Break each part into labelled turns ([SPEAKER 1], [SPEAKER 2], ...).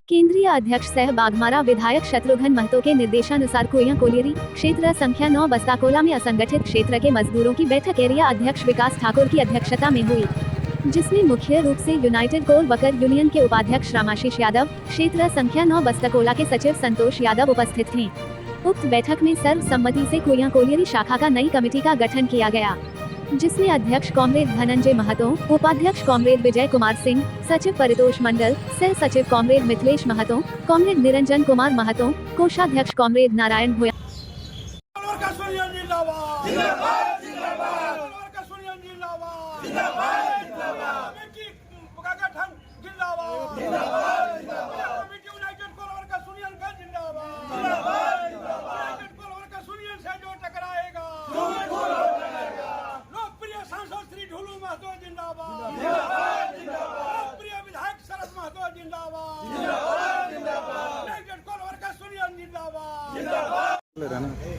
[SPEAKER 1] केंद्रीय अध्यक्ष सह बाघमारा विधायक शत्रुघ्न महतो के निर्देशानुसार कुइयां कोलियरी क्षेत्र संख्या 9 बस्ताकोला में असंगठित क्षेत्र के मजदूरों की बैठक एरिया अध्यक्ष विकास ठाकुर की अध्यक्षता में हुई, जिसमें मुख्य रूप से यूनाइटेड कोल वर्कर यूनियन के उपाध्यक्ष रामाशीष यादव, क्षेत्र संख्या 9 बस्ताकोला के सचिव संतोष यादव उपस्थित थे। उक्त बैठक में सर्वसम्मति से कुइयां कोलियरी शाखा का नई कमेटी का गठन किया गया, जिसमें अध्यक्ष कॉमरेड धनंजय महतो, उपाध्यक्ष कॉमरेड विजय कुमार सिंह, सचिव परितोष मंडल, सह सचिव कॉमरेड मिथिलेश महतो, कॉमरेड निरंजन कुमार महतो, कोषाध्यक्ष कॉमरेड नारायण भोया।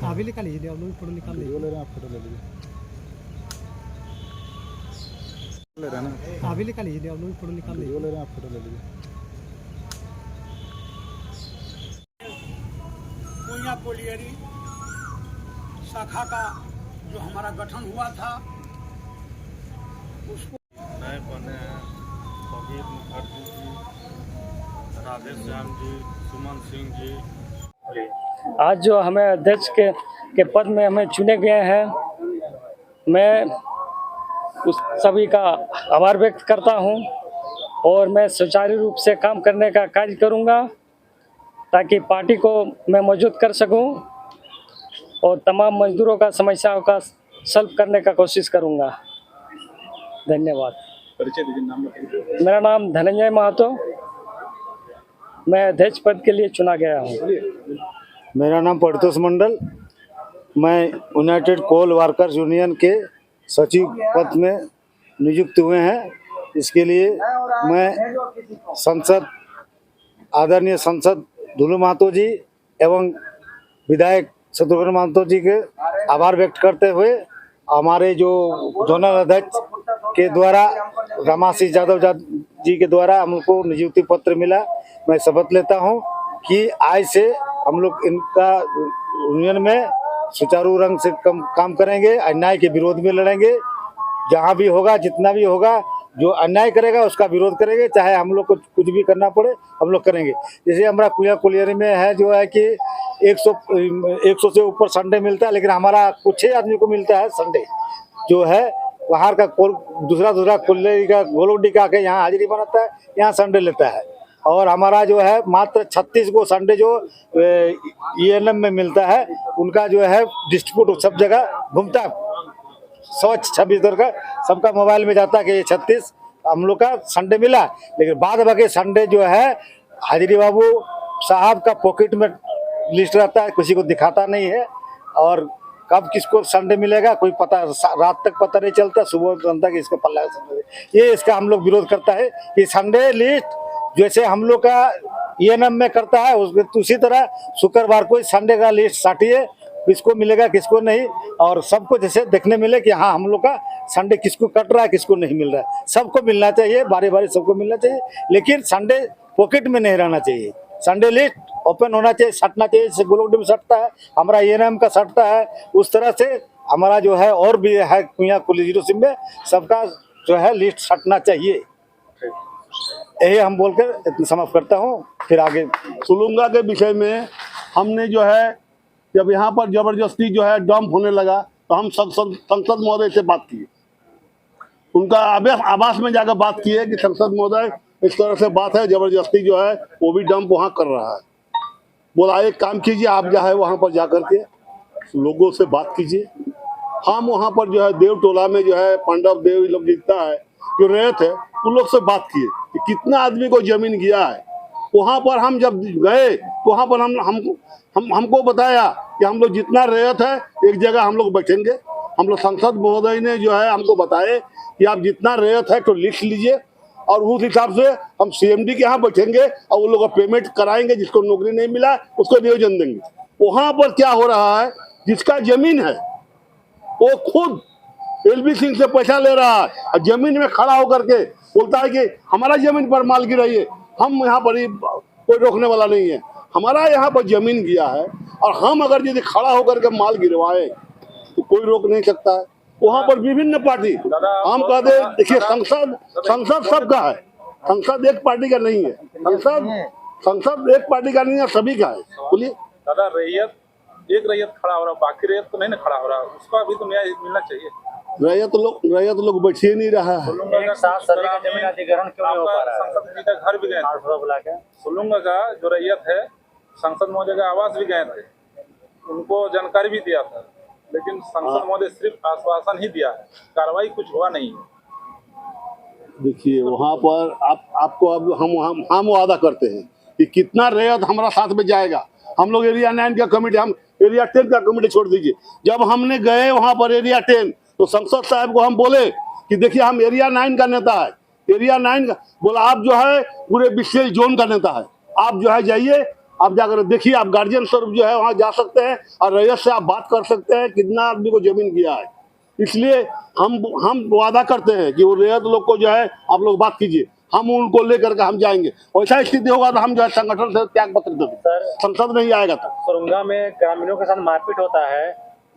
[SPEAKER 2] अभी निकाल लीजिए, आप लोग फोटो निकाल लीजिए। ले रहे हैं आप, फोटो ले लीजिए। ले रहे हैं अभी निकाल लीजिए, आप लोग फोटो निकाल लीजिए। ले रहे हैं आप, फोटो ले लीजिए।
[SPEAKER 3] कुइयां कोलियरी शाखा का जो हमारा गठन हुआ था उसको
[SPEAKER 4] नए बने हैं कबीर मुखर्जी जी, राधेश्याम जी, सुमन सिंह जी।
[SPEAKER 5] आज जो हमें अध्यक्ष के पद में हमें चुने गए हैं, मैं उस सभी का आभार व्यक्त करता हूं और मैं सुचारू रूप से काम करने का कार्य करूंगा ताकि पार्टी को मैं मौजूद कर सकूं और तमाम मजदूरों का समस्याओं का सॉल्व करने का कोशिश करूंगा। धन्यवाद। मेरा नाम धनंजय महतो, मैं अध्यक्ष पद के लिए चुना गया हूँ।
[SPEAKER 6] मेरा नाम परितोष मंडल, मैं यूनाइटेड कोल वर्कर्स यूनियन के सचिव पद में नियुक्त हुए हैं। इसके लिए मैं संसद आदरणीय सांसद धुलू महतो जी एवं विधायक शत्रुघ्न महतो जी के आभार व्यक्त करते हुए हमारे जो जोनल अध्यक्ष के द्वारा रामाशीष यादव जी के द्वारा हमको नियुक्ति पत्र मिला। मैं शपथ लेता हूं कि आज से हम लोग इनका यूनियन में सुचारू रंग से काम करेंगे, अन्याय के विरोध में लड़ेंगे। जहां भी होगा, जितना भी होगा, जो अन्याय करेगा उसका विरोध करेंगे, चाहे हम लोग को कुछ भी करना पड़े हम लोग करेंगे। जैसे हमारा कुइयां कोलियरी में है जो है कि 100 से ऊपर संडे मिलता है, लेकिन हमारा कुछ ही आदमी को मिलता है संडे जो है। बाहर का दूसरा कोलियरी का गोलोडी का के यहाँ हाजिरी बनाता है, यहाँ संडे लेता है। और हमारा जो है मात्र 36 को संडे जो ENM में मिलता है, उनका जो है डिस्ट्रीब्यूट सब जगह घूमता है। 26 दर का सबका मोबाइल में जाता है कि ये 36 हम लोग का संडे मिला, लेकिन बाद बाकी संडे जो है हाजिरी बाबू साहब का पॉकेट में लिस्ट रहता है, किसी को दिखाता नहीं है। और कब किसको संडे मिलेगा कोई पता, रात तक पता नहीं चलता, सुबह तक इसका पल्ला। ये इसका हम लोग विरोध करता है कि संडे लिस्ट जैसे हम लोग का ENM में करता है उसी तरह शुक्रवार को संडे का लिस्ट साटिए, किसको मिलेगा किसको नहीं, और सबको जैसे देखने मिले कि हाँ हम लोग का संडे किसको कट रहा है किसको नहीं मिल रहा है। सबको मिलना चाहिए, बारी बारी सबको मिलना चाहिए, लेकिन संडे पॉकेट में नहीं रहना चाहिए। संडे लिस्ट ओपन होना चाहिए, सटना चाहिए। जैसे गोलोडी में सटता है, हमारा ENM का सटता है, उस तरह से हमारा जो है और भी है कुइयां कोलियरी सिम में सबका जो है लिस्ट सटना चाहिए। यही हम बोलकर समाप्त करता हूँ। फिर आगे
[SPEAKER 7] सुलूंगा के विषय में हमने जो है जब यहाँ पर जबरदस्ती जो है डंप होने लगा तो हम संसद महोदय से बात किए, उनका आवास में जाकर बात की है कि संसद महोदय इस तरह से बात है, जबरदस्ती जो है वो भी डंप वहाँ कर रहा है। बोला एक काम कीजिए, आप जो है वहाँ पर जा करके लोगों से बात कीजिए। हम वहाँ पर जो है देव टोला में जो है पांडव देव लोग दिखता है जो रहते हैं, उन लोग से बात किए कि कितना आदमी को जमीन गया है। वहाँ पर हम जब गए तो वहाँ पर हमको बताया कि हम लोग जितना रेत है एक जगह हम लोग बैठेंगे। हम लोग संसद महोदय ने जो है हमको बताए कि आप जितना रेत है तो लिख लीजिए और उस हिसाब से हम CMD के यहाँ बैठेंगे और वो लोग पेमेंट कराएंगे। जिसको नौकरी नहीं मिला उसको नियोजन देंगे। वहाँ पर क्या हो रहा है, जिसका जमीन है वो खुद LV सिंह से पैसा ले रहा है और जमीन में खड़ा होकर के बोलता है कि हमारा जमीन पर माल गिराइए। हम यहाँ पर ही कोई रोकने वाला नहीं है। हमारा यहाँ पर जमीन गया है और हम अगर यदि खड़ा होकर के माल गिरवाए तो कोई रोक नहीं सकता है। वहाँ पर विभिन्न पार्टी, हम कहते देखिए संसद सबका है, संसद एक पार्टी का नहीं है, संसद एक पार्टी का नहीं है, सभी का है। बोलिए
[SPEAKER 8] दादा, एक रैयत खड़ा हो रहा, बाकी रैयत तो नहीं ना खड़ा हो रहा, उसका भी तो न्याय मिलना चाहिए।
[SPEAKER 7] रैयत लोग बैठिए नहीं रहा है।
[SPEAKER 8] संसद जी का घर भी गए थे, सुलूंगा का जो रैयत है संसद महोदय का आवास भी गए थे, उनको जानकारी भी दिया था, लेकिन संसद महोदय सिर्फ आश्वासन ही दिया, कार्रवाई कुछ हुआ नहीं।
[SPEAKER 7] देखिए वहाँ पर आपको अब हम वादा करते हैं कि कितना रैयत हमारा साथ में जाएगा। हम लोग एरिया 9 का कमेटी, हम एरिया 10 का कमेटी छोड़ दीजिए। जब हमने गए वहाँ पर एरिया 10 तो संसद साहब को हम बोले कि देखिए हम एरिया 9 का नेता है, एरिया 9 का बोला आप जो है पूरे विशेष जोन का नेता है, आप जो है जाइए, आप जाकर देखिए, आप गार्जियन स्वरूप जो है वहाँ जा सकते हैं और रैयत से आप बात कर सकते हैं कितना आदमी को जमीन किया है। इसलिए हम वादा करते हैं कि वो रैयत लोग को जो है आप लोग बात कीजिए, हम उनको लेकर के हम जाएंगे। वैसा स्थिति होगा तो हम जो है संगठन से त्याग पत्र देंगे, संसद नहीं आएगा तो।
[SPEAKER 5] सुरुंगा में ग्रामीणों के साथ मारपीट होता है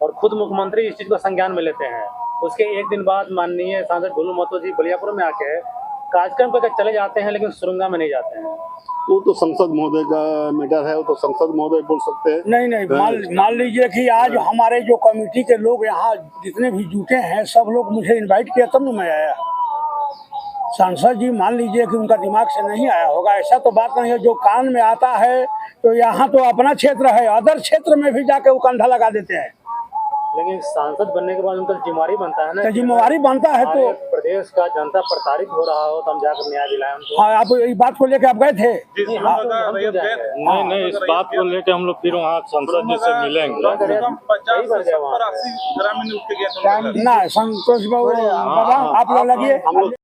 [SPEAKER 5] और खुद मुख्यमंत्री इस चीज को संज्ञान में लेते हैं। उसके एक दिन बाद माननीय सांसद ढोलू महतो जी बलियापुर में आके कार्यक्रम करके चले जाते हैं, लेकिन सुरुंगा में नहीं जाते हैं।
[SPEAKER 7] वो तो संसद महोदय का मैटर है, वो तो संसद महोदय बोल सकते हैं।
[SPEAKER 3] नहीं, मान लीजिए कि आज हमारे जो कमेटी के लोग यहाँ जितने भी जुटे हैं, सब लोग मुझे इनवाइट किया तब न मैं आया। सांसद जी मान लीजिए कि उनका दिमाग से नहीं आया होगा, ऐसा तो बात नहीं है। जो कान में आता है तो यहाँ तो अपना क्षेत्र है, अदर क्षेत्र में भी जाके वो कंधा लगा देते हैं।
[SPEAKER 5] लेकिन सांसद बनने के बाद उनका जिम्मेवारी बनता है ना,
[SPEAKER 3] तो जिम्मेवारी बनता है तो
[SPEAKER 5] प्रदेश का जनता प्रताड़ित हो रहा हो तो हम जाकर न्याय दिलाएं उनको।
[SPEAKER 3] हाँ, आप इस बात को लेकर आप गए थे?
[SPEAKER 4] नहीं, इस बात को लेकर हम लोग फिर वहाँ संसद जी से मिलेंगे।
[SPEAKER 8] 50 से 70-80 ग्रामीण उठ के गए।
[SPEAKER 3] ना संतोष बाबू आप लोग लगिए।